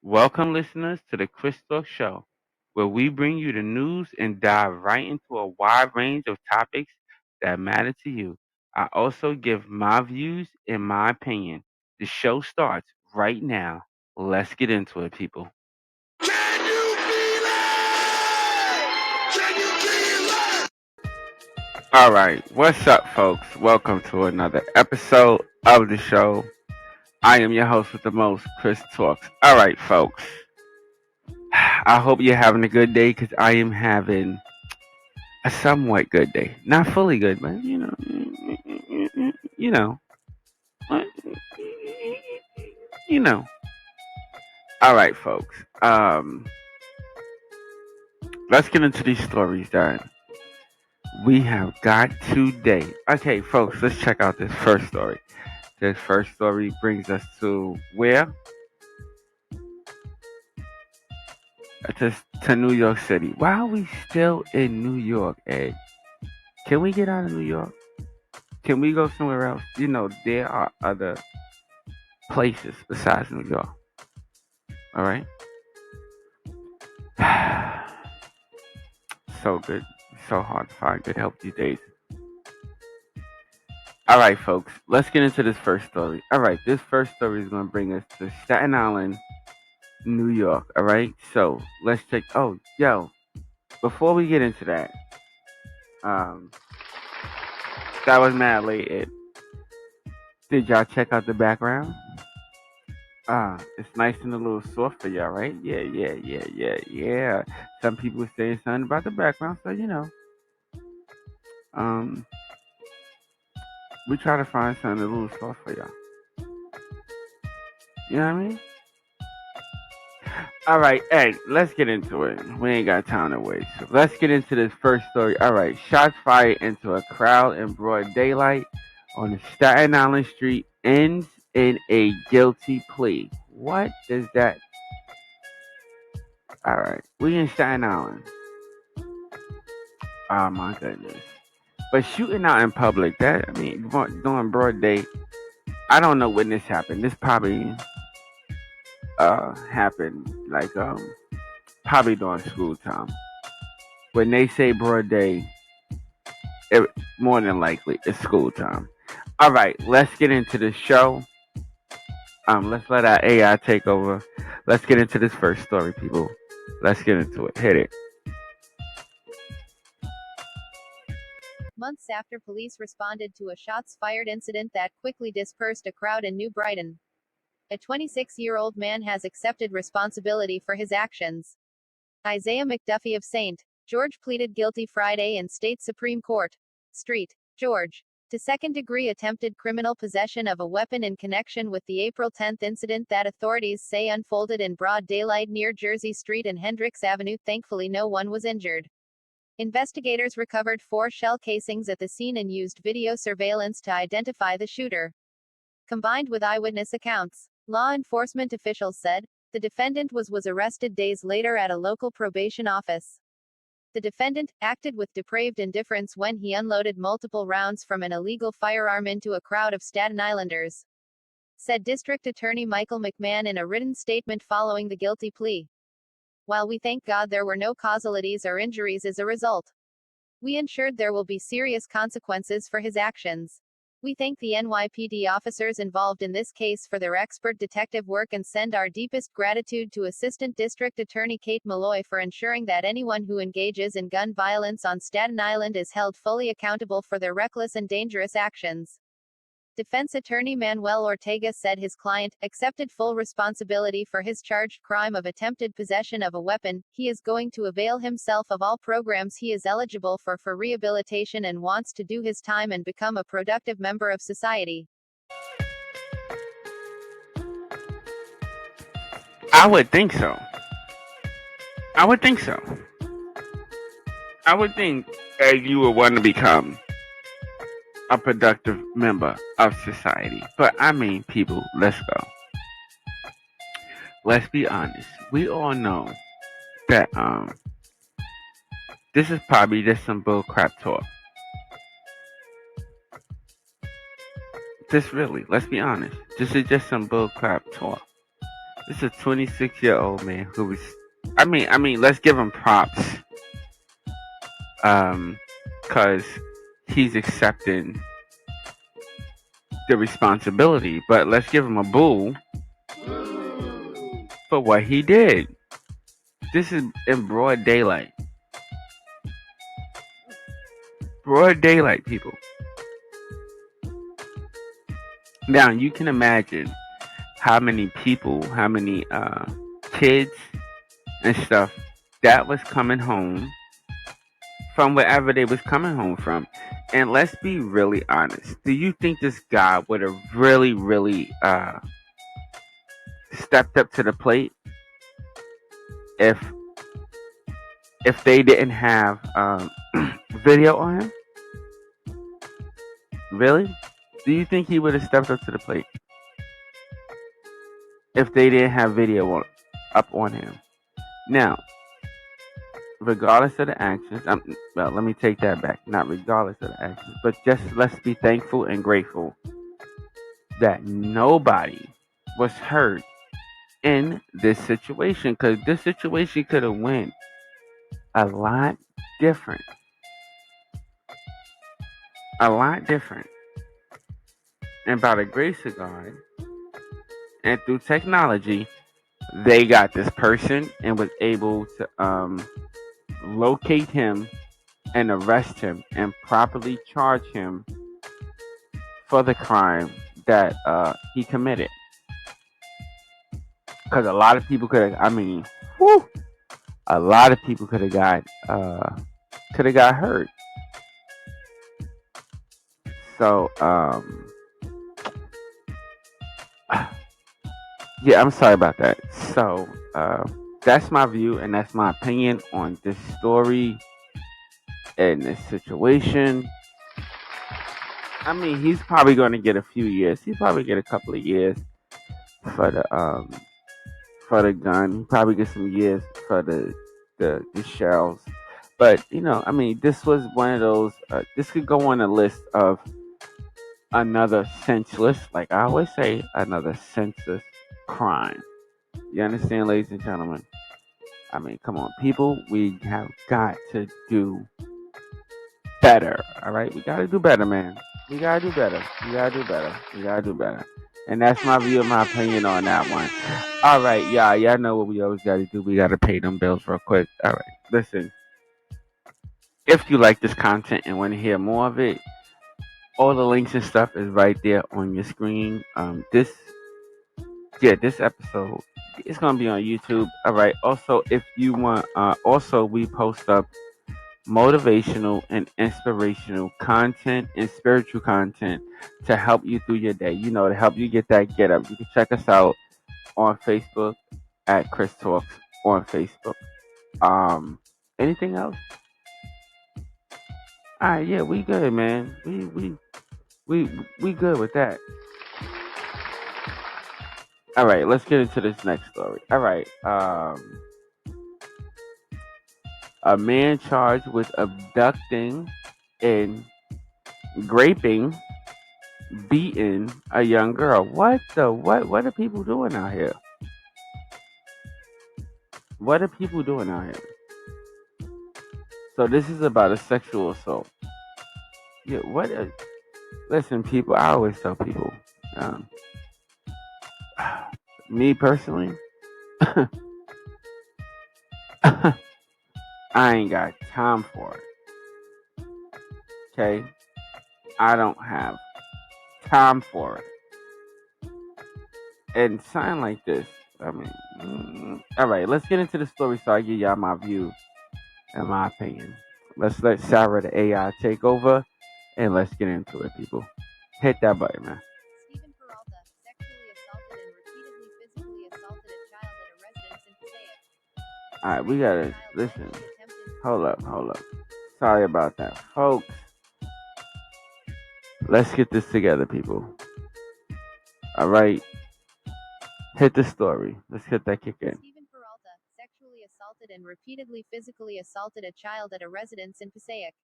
Welcome, listeners, to the Chris Talk Show, where we bring you the news and dive right into a wide range of topics that matter to you. I also give my views and my opinion. The show starts right now. Let's get into it, people. Can you feel it? Can you feel it? All right, what's up, folks? Welcome to another episode of the show. I am your host with the most, Chris Talks. All right, folks. I hope you're having a good day because I am having a somewhat good day. Not fully good, but you know, uh, you know. All right, folks. Let's get into these stories that we have got today. Okay, folks, let's check out this first story. This first story brings us to where? To New York City. Why are we still in New York, Ed? Can we get out of New York? Can we go somewhere else? There are other places besides New York. All right. So good. So hard to find good help these days. All right, folks. Let's get into this first story. All right. This first story is going to bring us to Staten Island, New York. All right. So let's check. Oh, yo. Before we get into that, um, that was mad late. Did y'all check out the background? It's nice and a little soft for y'all, right? Yeah. Some people were saying something about the background, so um, we try to find something a little soft for y'all. You know what I mean? All right, hey, let's get into it. We ain't got time to waste. So let's get into this first story. All right, shots fired into a crowd in broad daylight on a Staten Island street ends in a guilty plea. What does that? All right, we in Staten Island. Oh my goodness. But shooting out in public, during broad day, I don't know when this happened. This probably happened like probably during school time. When they say broad day, it, more than likely it's school time. All right, let's get into the show. Let's let our AI take over. Let's get into this first story, people. Let's get into it. Hit it. Months after police responded to a shots fired incident that quickly dispersed a crowd in New Brighton. A 26-year-old man has accepted responsibility for his actions. Isaiah McDuffie of St. George pleaded guilty Friday in State Supreme Court. St. George. To second-degree attempted criminal possession of a weapon in connection with the April 10 incident that authorities say unfolded in broad daylight near Jersey Street and Hendricks Avenue. Thankfully, no one was injured. Investigators recovered 4 shell casings at the scene and used video surveillance to identify the shooter. Combined with eyewitness accounts, law enforcement officials said, the defendant was arrested days later at a local probation office. The defendant acted with depraved indifference when he unloaded multiple rounds from an illegal firearm into a crowd of Staten Islanders, said District Attorney Michael McMahon in a written statement following the guilty plea. While we thank God there were no causalities or injuries as a result, we ensured there will be serious consequences for his actions. We thank the NYPD officers involved in this case for their expert detective work and send our deepest gratitude to Assistant District Attorney Kate Malloy for ensuring that anyone who engages in gun violence on Staten Island is held fully accountable for their reckless and dangerous actions. Defense attorney Manuel Ortega said his client accepted full responsibility for his charged crime of attempted possession of a weapon. He is going to avail himself of all programs he is eligible for rehabilitation and wants to do his time and become a productive member of society. I would think so. I would think so. I would think you would want to become a productive member of society. But I mean, people, let's go. Let's be honest. We all know that this is probably just some bull crap talk. Just really, let's be honest. This is just some bull crap talk. This is a 26-year-old man who was. I mean, let's give him props. Because he's accepting the responsibility. But let's give him a boo for what he did. This is in broad daylight. Broad daylight, people. Now you can imagine how many people, how many kids and stuff that was coming home from wherever they was coming home from. And let's be really honest. Do you think this guy would have really stepped up to the plate if they didn't have video on him? Really? Do you think he would have stepped up to the plate if they didn't have up on him? Now, regardless of the actions, well, let me take that back. Not regardless of the actions, but just let's be thankful and grateful that nobody was hurt in this situation, because this situation could have went a lot different. A lot different. And by the grace of God and through technology, they got this person and was able to locate him and arrest him and properly charge him for the crime that he committed. Because a lot of people could have, a lot of people could have got hurt. So yeah, I'm sorry about that. So that's my view and that's my opinion on this story and this situation. I mean, he's probably going to get a few years. He'll probably get a couple of years for the gun. He'll probably get some years for the shells. But I mean, this was one of those. This could go on a list of another senseless, like I always say, another senseless crime. You understand, ladies and gentlemen? I mean, come on, people. We have got to do better. All right, we got to do better, man. We gotta do better. We gotta do better. We gotta do better. And that's my view and my opinion on that one. All right, y'all know what we always gotta do. We gotta pay them bills real quick. All right, listen. If you like this content and want to hear more of it, all the links and stuff is right there on your screen. This episode is gonna be on YouTube. All right. Also, if you want, also we post up motivational and inspirational content and spiritual content to help you through your day. To help you get that get up. You can check us out on Facebook at Chris Talks on Facebook. Anything else? All right, yeah, we good, man. We good with that. All right, let's get into this next story. All right, a man charged with abducting and raping, beating a young girl. What the what? What are people doing out here? What are people doing out here? So this is about a sexual assault. Yeah. Listen, people. I always tell people. Um, Me personally, I ain't got time for it. Okay, I don't have time for it. And something like this. I mean, all right. Let's get into the story so I give y'all my view and my opinion. Let's let Sarah the AI take over, and let's get into it, people. Hit that button, man. Stephen Peralta sexually assaulted and repeatedly physically assaulted a child at a residence in Passaic. All right, we gotta listen. Hold up. Sorry about that, folks. Let's get this together, people. All right, hit the story. Let's get that kick in. Stephen Peralta sexually assaulted and repeatedly physically assaulted a child at a residence in Passaic,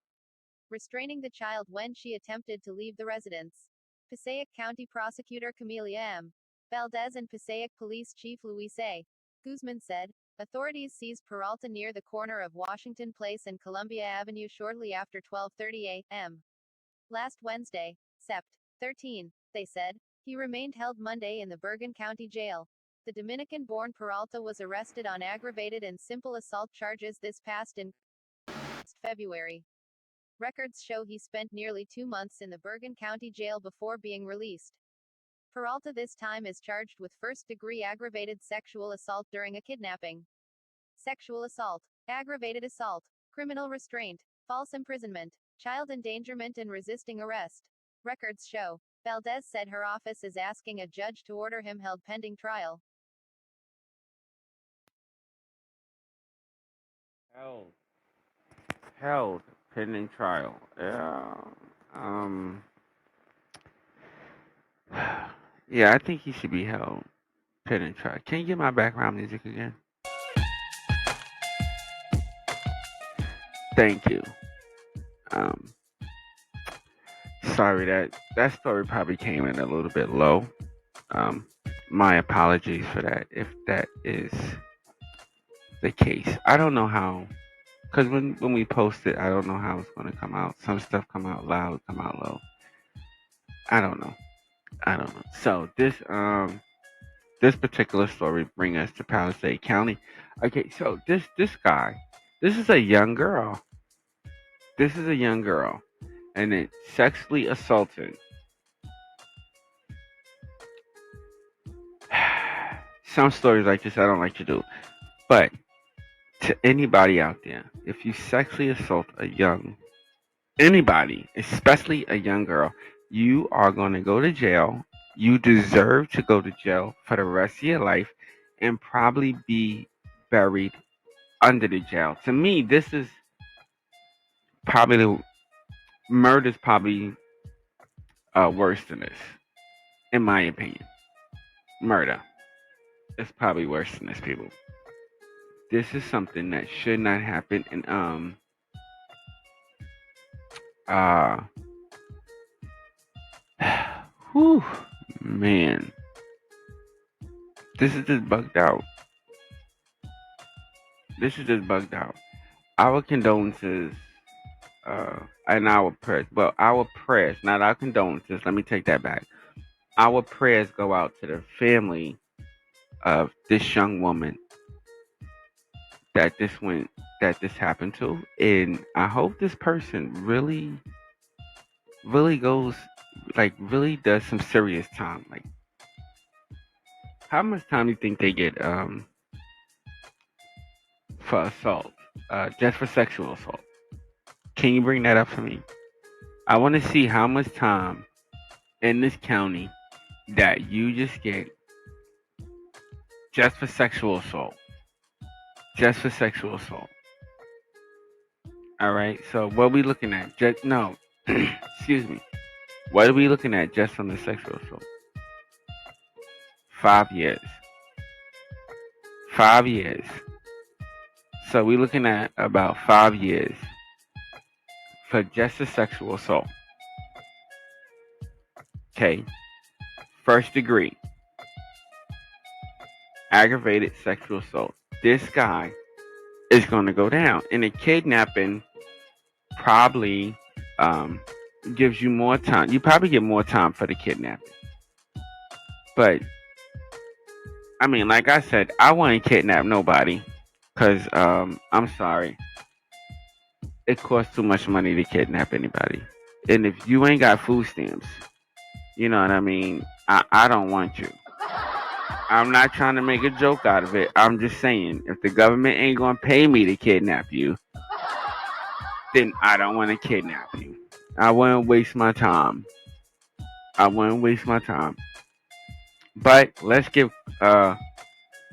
restraining the child when she attempted to leave the residence. Passaic County Prosecutor Camelia M. Valdez and Passaic Police Chief Luis A. Guzman said, authorities seized Peralta near the corner of Washington Place and Columbia Avenue shortly after 12:30 a.m. last Wednesday, Sept. 13, they said. He remained held Monday in the Bergen County Jail. The Dominican-born Peralta was arrested on aggravated and simple assault charges this past February. Records show he spent nearly 2 months in the Bergen County Jail before being released. Peralta this time is charged with first-degree aggravated sexual assault during a kidnapping, sexual assault, aggravated assault, criminal restraint, false imprisonment, child endangerment and resisting arrest. Records show. Valdez said her office is asking a judge to order him held pending trial. Held pending trial. Yeah. Um. Yeah, I think he should be held pending trial. Can you get my background music again? Thank you. Um. Sorry that story probably came in a little bit low. Um. My apologies for that if that is the case. I don't know how, because when we post it, I don't know how it's going to come out. Some stuff come out loud, come out low. I don't know. I don't know. So this particular story bring us to Palisade County. Okay, so this guy, this is a young girl. This is a young girl, and it sexually assaulted. Some stories like this I don't like to do, but to anybody out there, if you sexually assault a young anybody, especially a young girl, you are going to go to jail. You deserve to go to jail for the rest of your life and probably be buried under the jail. To me, this is probably the murder is probably worse than this, in my opinion. Murder is probably worse than this, people. This is something that should not happen, and uh, whew, man, this is just bugged out. This is just bugged out. Our condolences, and our prayers. Well, our prayers, not our condolences. Let me take that back. Our prayers go out to the family of this young woman that this happened to, and I hope this person really goes, like, really does some serious time. Like, how much time do you think they get for assault, just for sexual assault? Can you bring that up for me? I want to see how much time in this county that you just get just for sexual assault. Just for sexual assault. All right. So what are we looking at? Just no. Excuse me. What are we looking at just on the sexual assault? 5 years. 5 years. So we're looking at about 5 years for just a sexual assault. Okay. First degree. Aggravated sexual assault. This guy is going to go down. And the kidnapping probably gives you more time. You probably get more time for the kidnapping. But, I mean, like I said, I wouldn't kidnap nobody. Because, I'm sorry. It costs too much money to kidnap anybody. And if you ain't got food stamps, you know what I mean? I don't want you. I'm not trying to make a joke out of it. I'm just saying, if the government ain't going to pay me to kidnap you, then I don't want to kidnap you. I wouldn't waste my time. I wouldn't waste my time. But let's give a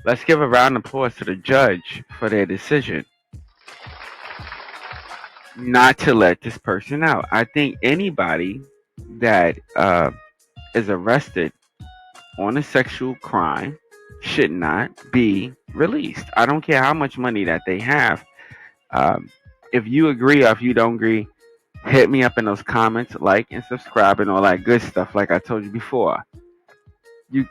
round of applause to the judge for their decision not to let this person out. I think anybody that is arrested on a sexual crime should not be released. I don't care how much money that they have. Um, if you agree or if you don't agree, hit me up in those comments, like and subscribe and all that good stuff. Like I told you before, you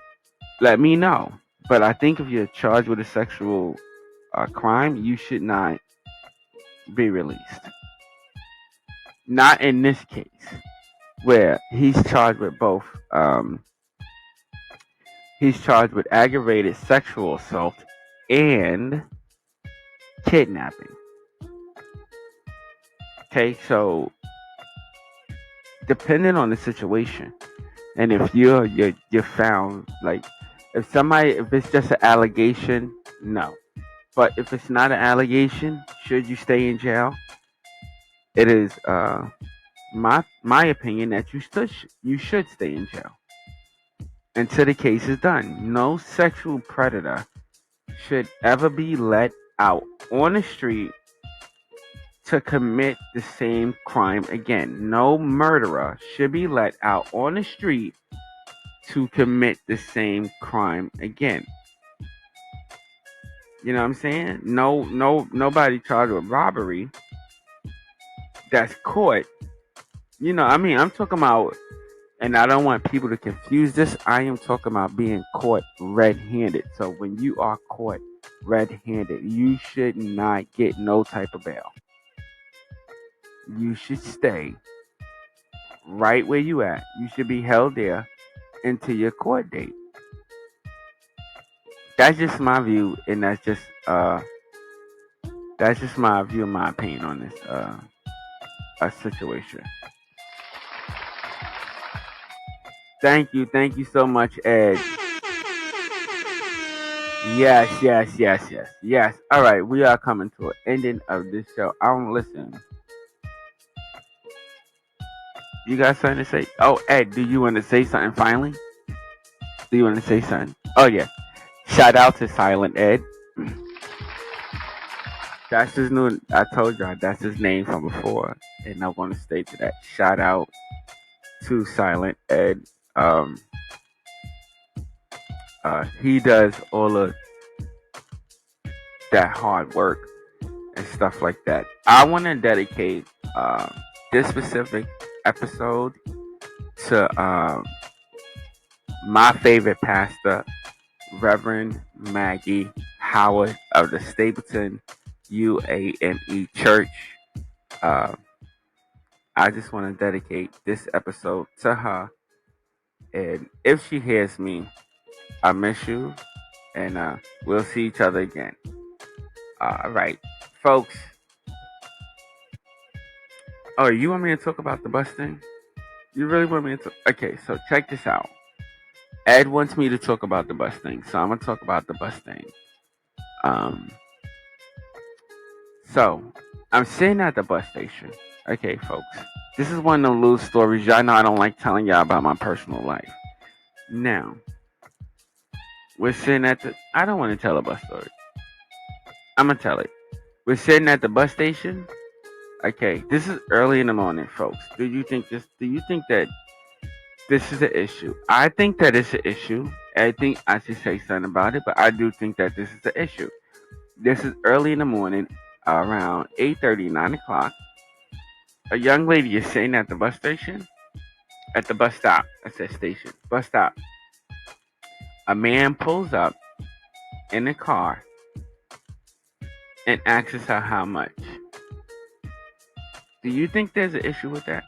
let me know. But I think if you're charged with a sexual crime, you should not be released. Not in this case, where he's charged with both. He's charged with aggravated sexual assault and kidnapping. Okay, so depending on the situation, and if you're found like if it's just an allegation, no. But if it's not an allegation, should you stay in jail? It is my opinion that you should stay in jail until the case is done. No sexual predator should ever be let out on the street to commit the same crime again. No murderer should be let out on the street to commit the same crime again. You know what I'm saying? Nobody charged with robbery that's caught. I'm talking about, and I don't want people to confuse this. I am talking about being caught red-handed. So when you are caught red-handed, you should not get no type of bail. You should stay right where you at. You should be held there until your court date. That's just my view, and that's just my view and my opinion on this situation. Thank you so much, Ed. Yes. All right, we are coming to an ending of this show. I don't listen. You got something to say? Oh, Ed, do you want to say something finally? Do you want to say something? Oh yeah. Shout out to Silent Ed. That's his new. I told y'all that's his name from before, and I want to stay to that. Shout out to Silent Ed. He does all of that hard work and stuff like that. I want to dedicate this specific episode to my favorite pastor, Reverend Maggie Howard of the Stapleton UAME Church. I just want to dedicate this episode to her. And if she hears me, I miss you. And we'll see each other again. All right, folks. Oh, you want me to talk about the bus thing? You really want me to talk? Okay, so check this out. Ed wants me to talk about the bus thing, so I'm going to talk about the bus thing. So, I'm sitting at the bus station. Okay, folks. This is one of the little stories. Y'all know I don't like telling y'all about my personal life. Now, we're sitting at the... I don't want to tell a bus story. I'm going to tell it. We're sitting at the bus station. Okay, this is early in the morning, folks. Do you think that this is an issue? I think that it's an issue. I think I should say something about it, but I do think that this is the issue. This is early in the morning, around 8:30, 9 o'clock. A young lady is sitting at the bus station, at the bus stop. I said station, bus stop. A man pulls up in a car and asks her how much. Do you think there's an issue with that?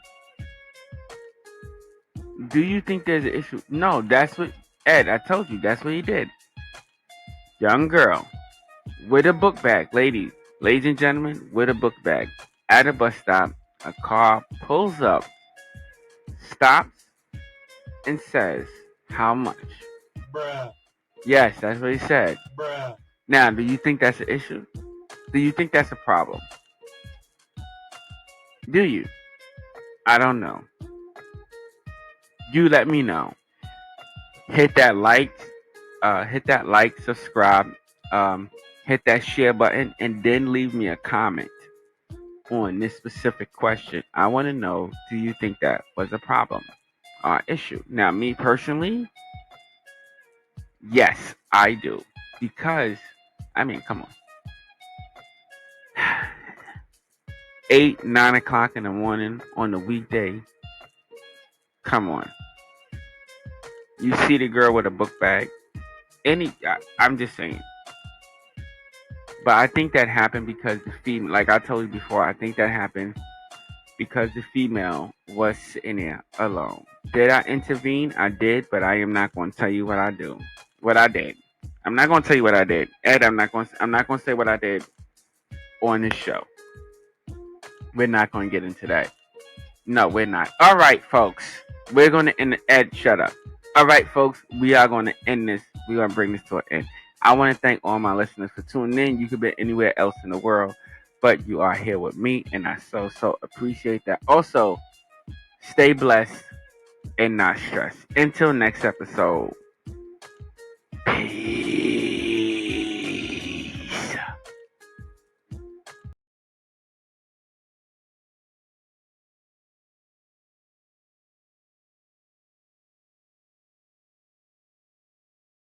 Do you think there's an issue? No, that's what Ed. I told you that's what he did. Young girl with a book bag, ladies and gentlemen, with a book bag at a bus stop. A car pulls up, stops, and says, "How much?" Bruh. Yes, that's what he said. Bruh. Now, do you think that's an issue? Do you think that's a problem? Do you? I don't know. You let me know. Hit that like, subscribe, hit that share button, and then leave me a comment on this specific question. I want to know, do you think that was a problem or issue? Now, me personally, yes, I do. Because, come on. 8, 9 o'clock in the morning on the weekday. Come on. You see the girl with a book bag. I'm just saying. But I think that happened because the female, like I told you before, I think that happened because the female was sitting there alone. Did I intervene? I did, but I am not going to tell you what I do, what I did. I'm not going to tell you what I did, Ed. I'm not going to say what I did on this show. We're not going to get into that. No, we're not. All right, folks. We're going to end. Ed, shut up. All right, folks. We are going to end this. We're going to bring this to an end. I want to thank all my listeners for tuning in. You could be anywhere else in the world, but you are here with me, and I so appreciate that. Also, stay blessed and not stressed. Until next episode. Peace.